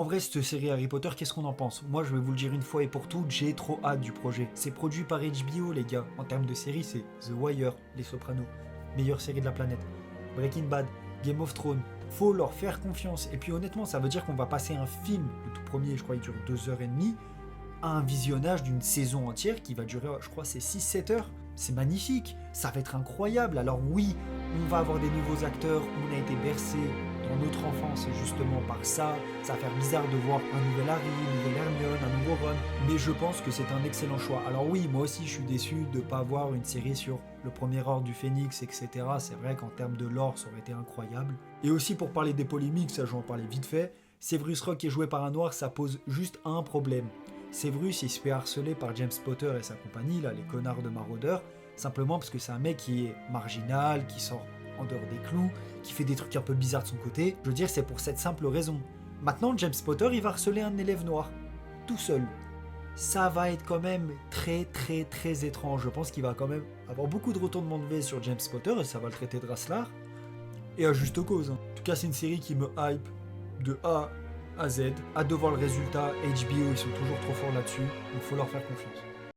En vrai, cette série Harry Potter, qu'est-ce qu'on en pense? Moi, je vais vous le dire une fois et pour toutes, j'ai trop hâte du projet. C'est produit par HBO, les gars. En termes de série, c'est The Wire, Les Sopranos, meilleure série de la planète. Breaking Bad, Game of Thrones. Faut leur faire confiance. Et puis honnêtement, ça veut dire qu'on va passer un film, le tout premier, je crois, il dure 2 h 30, à un visionnage d'une saison entière qui va durer, je crois, c'est 6 7 heures. C'est magnifique, ça va être incroyable. Alors oui, on va avoir des nouveaux acteurs, on a été bercé dans notre enfance justement par ça. Ça va faire bizarre de voir un nouvel Harry, une nouvelle Hermione, un nouveau Ron. Mais je pense que c'est un excellent choix. Alors oui, moi aussi je suis déçu de ne pas avoir une série sur le premier ordre du Phénix, etc. C'est vrai qu'en termes de lore, ça aurait été incroyable. Et aussi pour parler des polémiques, ça je vais en parler vite fait. Severus Rock est joué par un noir, ça pose juste un problème. Severus, il se fait harceler par James Potter et sa compagnie, là, les connards de maraudeurs, simplement parce que c'est un mec qui est marginal, qui sort en dehors des clous, qui fait des trucs un peu bizarres de son côté. Je veux dire, c'est pour cette simple raison. Maintenant, James Potter, il va harceler un élève noir, tout seul. Ça va être quand même très très très étrange. Je pense qu'il va quand même avoir beaucoup de retournements de veste sur James Potter et ça va le traiter de racelard. Et à juste cause. En tout cas, c'est une série qui me hype de A à Z. Hâte de voir le résultat. HBO, ils sont toujours trop forts là-dessus. Il faut leur faire confiance.